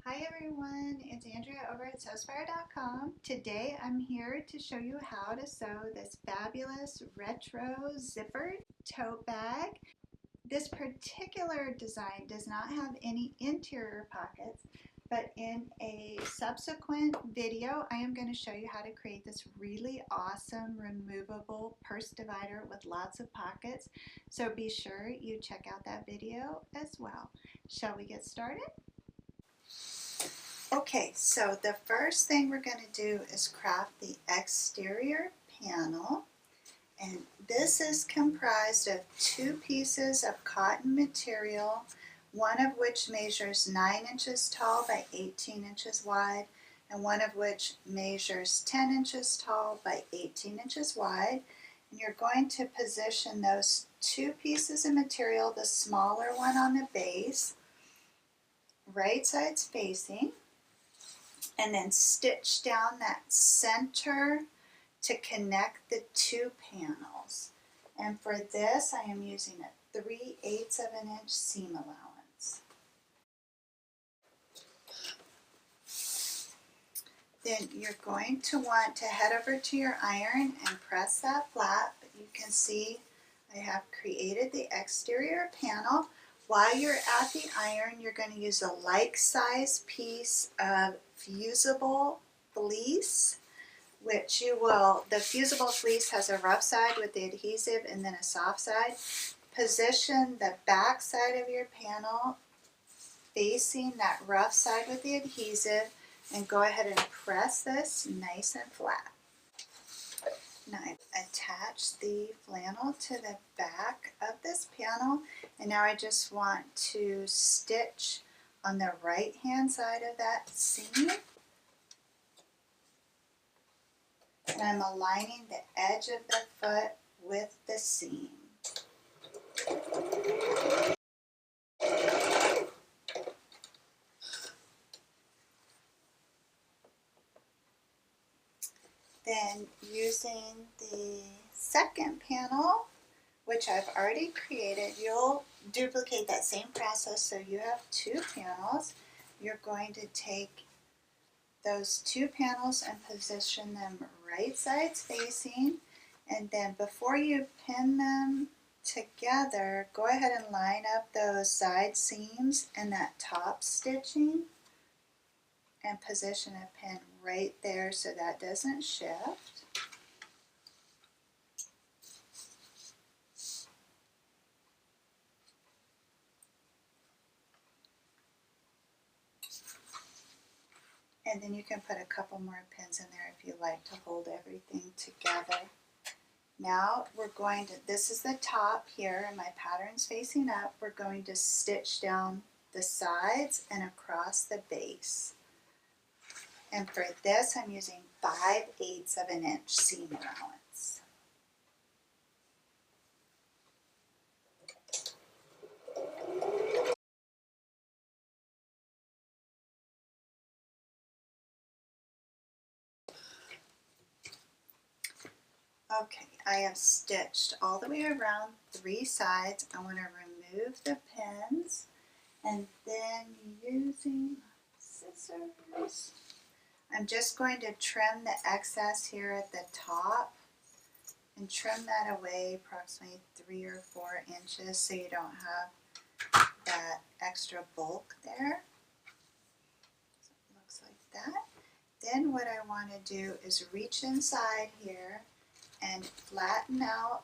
Hi everyone, it's Andrea over at Sewspire.com. Today I'm here to show you how to sew this fabulous retro zippered tote bag. This particular design does not have any interior pockets, but in a subsequent video I am going to show you how to create this really awesome removable purse divider with lots of pockets. So be sure you check out that video as well. Shall we get started? Okay, so the first thing we're going to do is craft the exterior panel, and this is comprised of two pieces of cotton material, one of which measures 9 inches tall by 18 inches wide, and one of which measures 10 inches tall by 18 inches wide. And you're going to position those two pieces of material, the smaller one on the base, right sides facing, and then stitch down that center to connect the two panels. And for this I am using a 3/8 of an inch seam allowance. Then you're going to want to head over to your iron and press that flat, but you can see I have created the exterior panel. While you're at the iron, you're going to use a like-size piece of Fusible Fleece, which you will, the Fusible Fleece has a rough side with the adhesive and then a soft side. Position the back side of your panel facing that rough side with the adhesive and go ahead and press this nice and flat. Now I've attached the flannel to the back of this panel, and now I just want to stitch on the right hand side of that seam. And I'm aligning the edge of the foot with the seam. Then using the second panel, which I've already created, you'll duplicate that same process so you have two panels. You're going to take those two panels and position them right sides facing, and then before you pin them together, go ahead and line up those side seams and that top stitching and position a pin right there so that doesn't shift. And then you can put a couple more pins in there if you like to hold everything together. Now we're going to, this is the top here and my pattern's facing up, we're going to stitch down the sides and across the base. And for this I'm using 5/8 of an inch seam allowance. Okay, I have stitched all the way around 3 sides. I want to remove the pins, and then using scissors, I'm just going to trim the excess here at the top and trim that away approximately 3 or 4 inches so you don't have that extra bulk there. So it looks like that. Then what I want to do is reach inside here and flatten out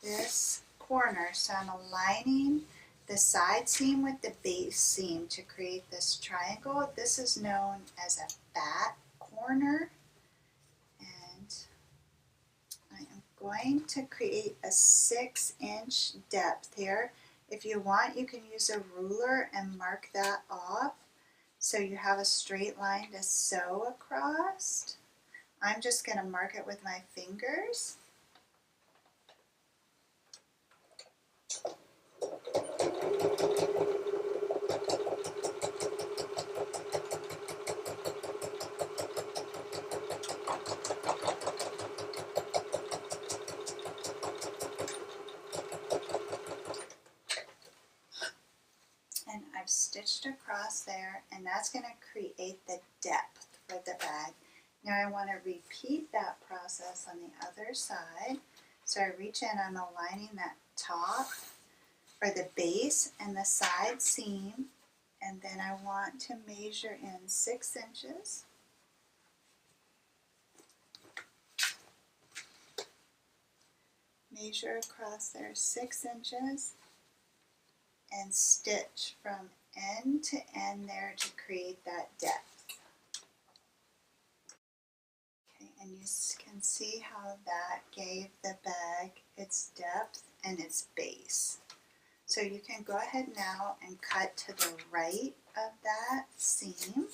this corner. So I'm aligning the side seam with the base seam to create this triangle. This is known as a fat corner, and I am going to create a 6-inch depth here. If you want, you can use a ruler and mark that off so you have a straight line to sew across. I'm just going to mark it with my fingers. And I've stitched across there, and that's going to create the depth for the bag. Now I want to repeat that process on the other side. So I reach in, I'm aligning that top or the base and the side seam, and then I want to measure in 6 inches. Measure across there 6 inches and stitch from end to end there to create that depth. Okay, and you can see how that gave the bag its depth and its base. So you can go ahead now and cut to the right of that seam.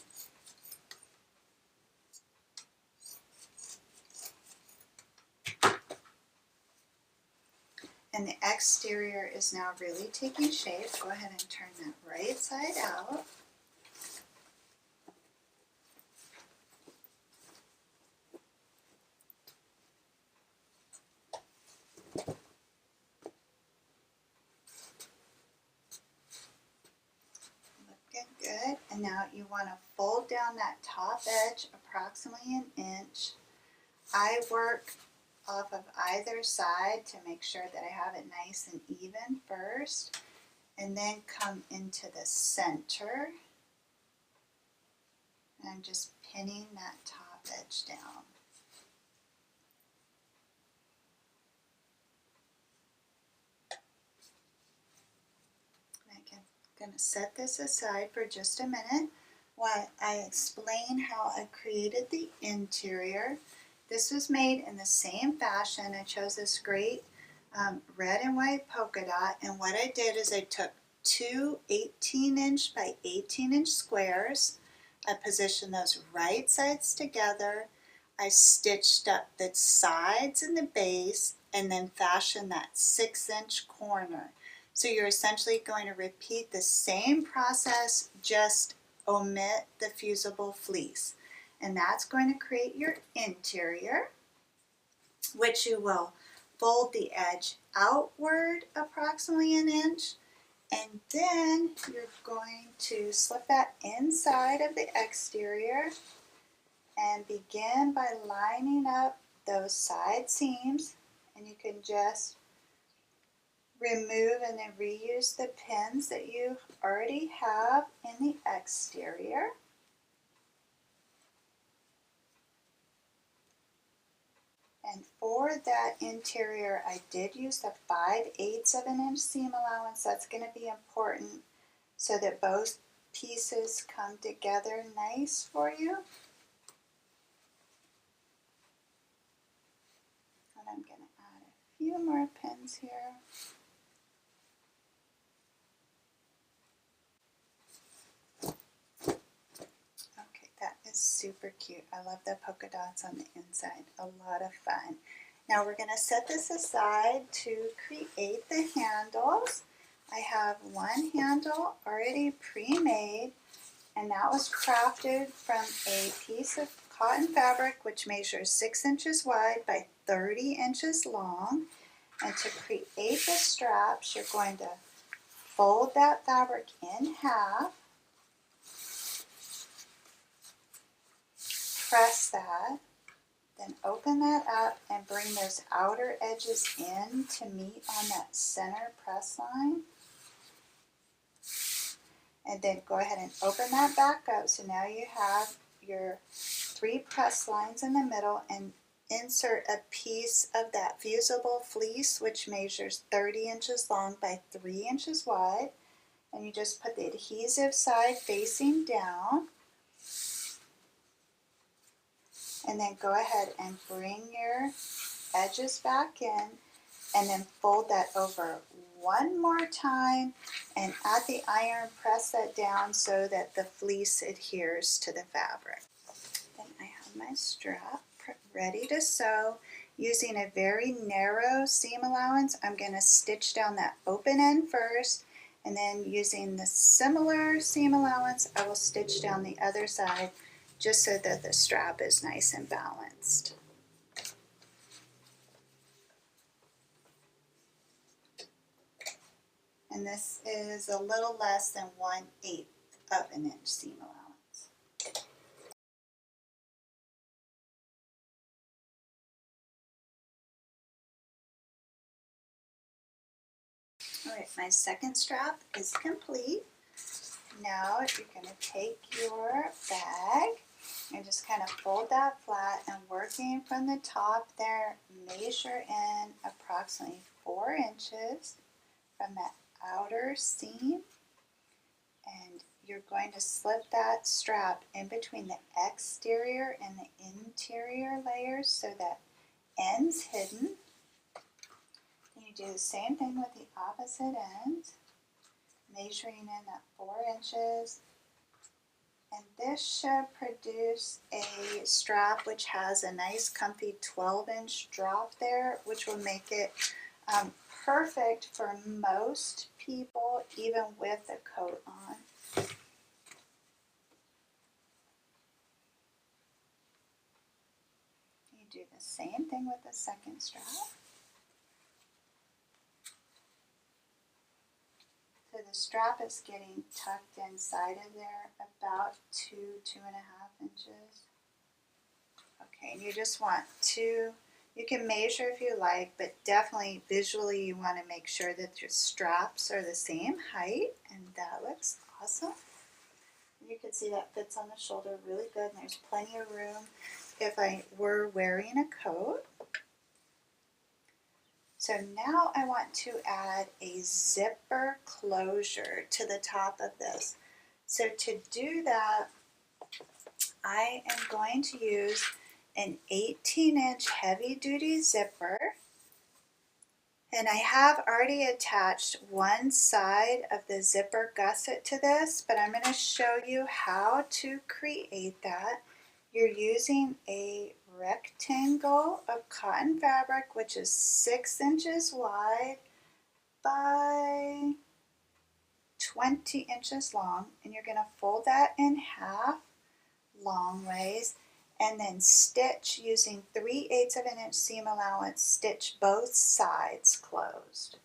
And the exterior is now really taking shape. Go ahead and turn that right side out. Looking good. And now you want to fold down that top edge approximately an inch. I work off of either side to make sure that I have it nice and even first, and then come into the center. And I'm just pinning that top edge down. I'm going to set this aside for just a minute while I explain how I created the interior. This was made in the same fashion. I chose this great red and white polka dot, and what I did is I took two 18-inch by 18-inch squares. I positioned those right sides together. I stitched up the sides and the base, and then fashioned that 6-inch corner. So you're essentially going to repeat the same process, just omit the fusible fleece. And that's going to create your interior, which you will fold the edge outward approximately an inch, and then you're going to slip that inside of the exterior and begin by lining up those side seams. And you can just remove and then reuse the pins that you already have in the exterior. And for that interior, I did use the 5/8 of an inch seam allowance. That's going to be important so that both pieces come together nice for you. And I'm going to add a few more pins here. Okay, that is super cute. I love the polka dots on the inside. A lot of fun. Now we're going to set this aside to create the handles. I have one handle already pre-made, and that was crafted from a piece of cotton fabric which measures 6 inches wide by 30 inches long. And to create the straps, you're going to fold that fabric in half, press that, then open that up and bring those outer edges in to meet on that center press line. And then go ahead and open that back up. So now you have your 3 press lines in the middle, and insert a piece of that fusible fleece which measures 30 inches long by 3 inches wide. And you just put the adhesive side facing down. And then go ahead and bring your edges back in, and then fold that over one more time, and at the iron press that down so that the fleece adheres to the fabric. Then I have my strap ready to sew. Using a very narrow seam allowance, I'm going to stitch down that open end first, and then using the similar seam allowance, I will stitch down the other side just so that the strap is nice and balanced. And this is a little less than 1/8 of an inch seam allowance. Alright, my second strap is complete. Now you're going to take your bag and just kind of fold that flat, and working from the top there, measure in approximately 4 inches from that outer seam, and you're going to slip that strap in between the exterior and the interior layers so that end's hidden. And you do the same thing with the opposite end, measuring in that 4 inches. And this should produce a strap which has a nice comfy 12-inch drop there, which will make it perfect for most people, even with the coat on. You do the same thing with the second strap. So the strap is getting tucked inside of there about 2.5 inches. Okay, and you just want to, you can measure if you like, but definitely visually you want to make sure that your straps are the same height, and that looks awesome. You can see that fits on the shoulder really good, and there's plenty of room if I were wearing a coat. So now I want to add a zipper closure to the top of this. So to do that, I am going to use an 18-inch heavy-duty zipper, and I have already attached one side of the zipper gusset to this, but I'm going to show you how to create that. You're using a rectangle of cotton fabric, which is 6 inches wide by 20 inches long, and you're going to fold that in half long ways, and then stitch using 3/8 of an inch seam allowance, stitch both sides closed.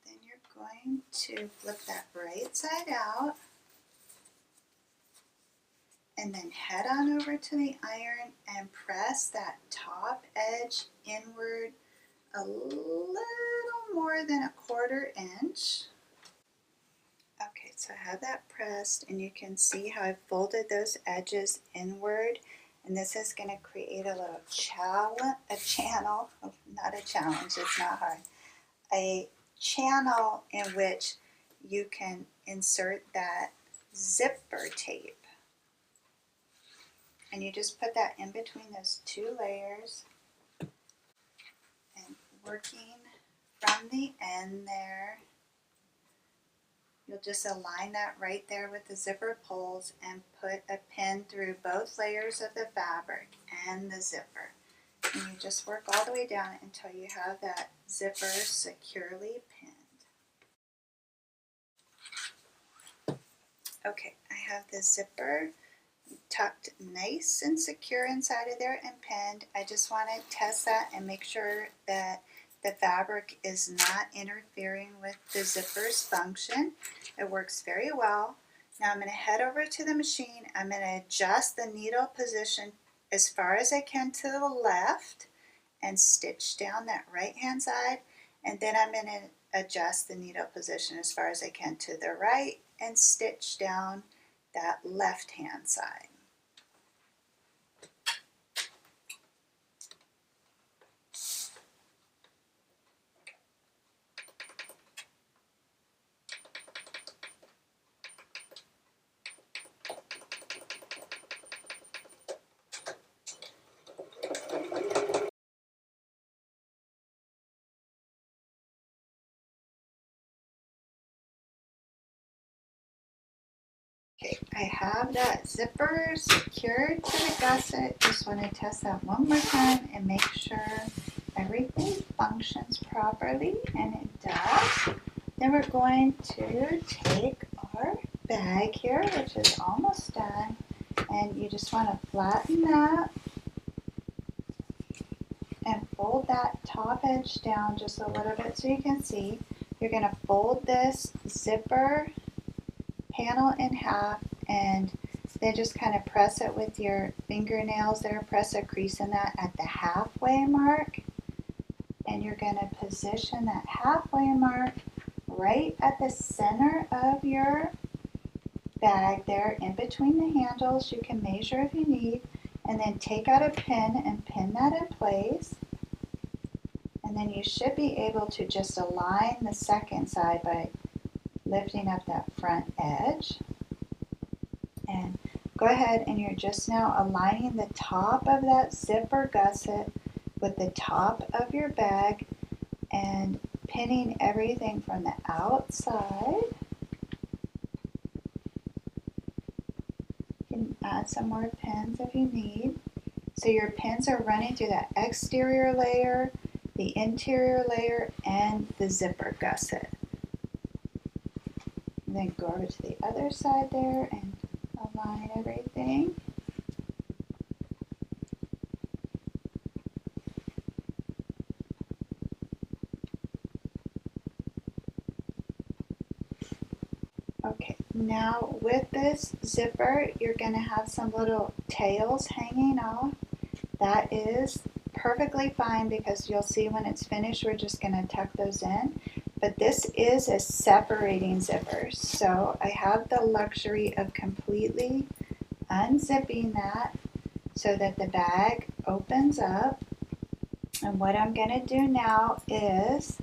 Then you're going to flip that right side out, and then head on over to the iron and press that top edge inward a little more than 1/4 inch. Okay, so I have that pressed, and you can see how I've folded those edges inward, and this is going to create a little channel, not a challenge, it's not hard, a channel in which you can insert that zipper tape. And you just put that in between those 2 layers, and working from the end there, you'll just align that right there with the zipper pulls and put a pin through both layers of the fabric and the zipper. And you just work all the way down until you have that zipper securely pinned. Okay, I have the zipper tucked nice and secure inside of there and pinned. I just want to test that and make sure that the fabric is not interfering with the zipper's function. It works very well. Now I'm going to head over to the machine. I'm going to adjust the needle position as far as I can to the left and stitch down that right hand side, and then I'm going to adjust the needle position as far as I can to the right and stitch down that left hand side. Okay, I have that zipper secured to the gusset. Just want to test that one more time and make sure everything functions properly, and it does. Then we're going to take our bag here, which is almost done, and you just want to flatten that and fold that top edge down just a little bit so you can see. You're going to fold this zipper panel in half and then just kind of press it with your fingernails there. Press a crease in that at the halfway mark, and you're going to position that halfway mark right at the center of your bag there, in between the handles. You can measure if you need, and then take out a pin and pin that in place. And then you should be able to just align the second side by lifting up that front edge. And go ahead and you're just now aligning the top of that zipper gusset with the top of your bag and pinning everything from the outside. You can add some more pins if you need. So your pins are running through that exterior layer, the interior layer, and the zipper gusset. And then go over to the other side there and align everything. Okay, now with this zipper, you're going to have some little tails hanging off. That is perfectly fine because you'll see when it's finished, we're just going to tuck those in. But this is a separating zipper, so I have the luxury of completely unzipping that so that the bag opens up. And what I'm going to do now is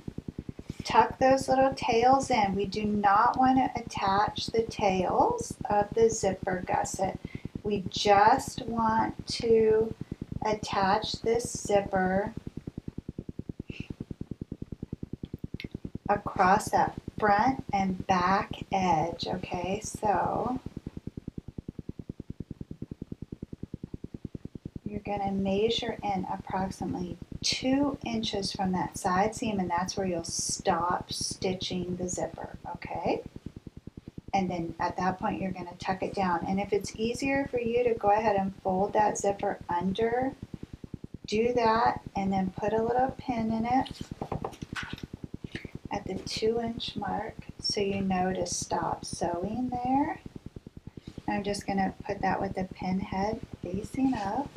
tuck those little tails in. We do not want to attach the tails of the zipper gusset. We just want to attach this zipper across that front and back edge. Okay, so you're going to measure in approximately 2 inches from that side seam, and that's where you'll stop stitching the zipper. Okay, and then at that point you're going to tuck it down. And if it's easier for you to go ahead and fold that zipper under, do that, and then put a little pin in it at the 2-inch mark so you know to stop sewing there. I'm just going to put that with the pin head facing up,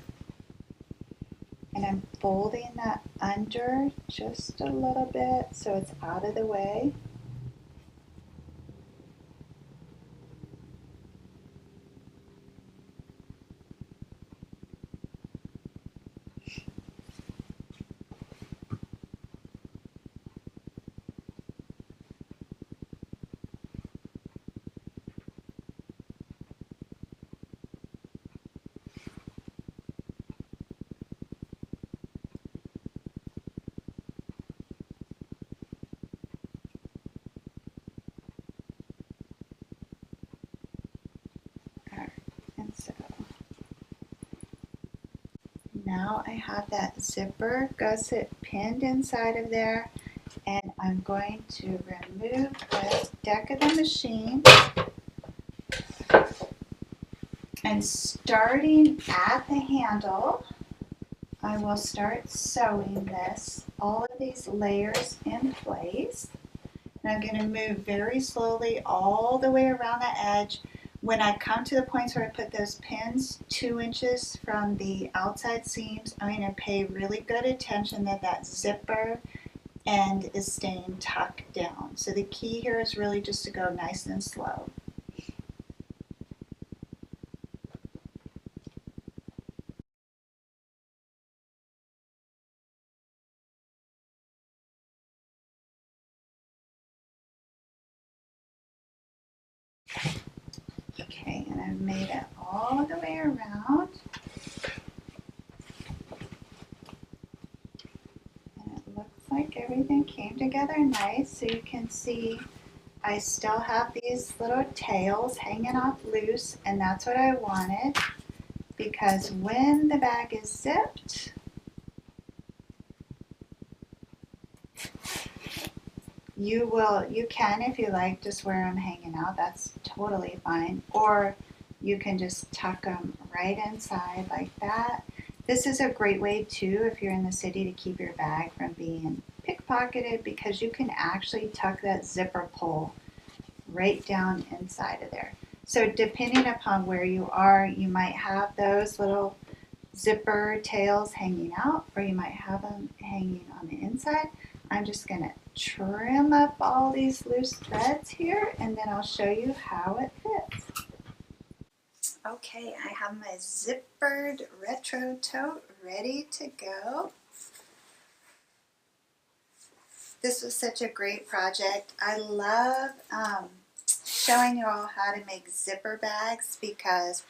and I'm folding that under just a little bit so it's out of the way. And so now I have that zipper gusset pinned inside of there, and I'm going to remove the deck of the machine, and starting at the handle, I will start sewing all of these layers in place. And I'm going to move very slowly all the way around the edge. When I come to the points where I put those pins 2 inches from the outside seams, I'm going to pay really good attention that that zipper end is staying tucked down. So the key here is really just to go nice and slow. Okay, and I've made it all the way around. And it looks like everything came together nice. So you can see I still have these little tails hanging off loose, and that's what I wanted, because when the bag is zipped, you can, if you like, just wear them hanging out. That's totally fine. Or you can just tuck them right inside like that. This is a great way too, if you're in the city, to keep your bag from being pickpocketed, because you can actually tuck that zipper pull right down inside of there. So depending upon where you are, you might have those little zipper tails hanging out, or you might have them hanging on the inside. I'm just going to trim up all these loose threads here, and then I'll show you how it fits. Okay, I have my zippered retro tote ready to go. This was such a great project. I love showing you all how to make zipper bags, because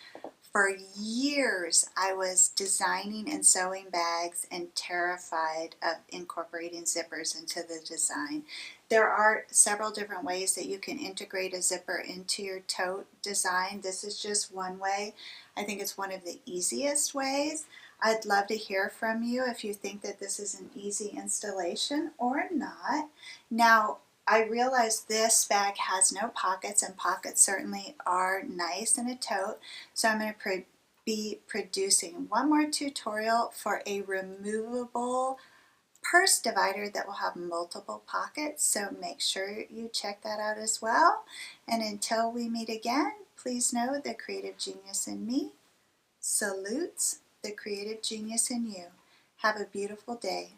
for years I was designing and sewing bags and terrified of incorporating zippers into the design. There are several different ways that you can integrate a zipper into your tote design. This is just one way. I think it's one of the easiest ways. I'd love to hear from you if you think that this is an easy installation or not. Now, I realize this bag has no pockets, and pockets certainly are nice in a tote, so I'm going to be producing one more tutorial for a removable purse divider that will have multiple pockets, so make sure you check that out as well. And until we meet again, please know the creative genius in me salutes the creative genius in you. Have a beautiful day.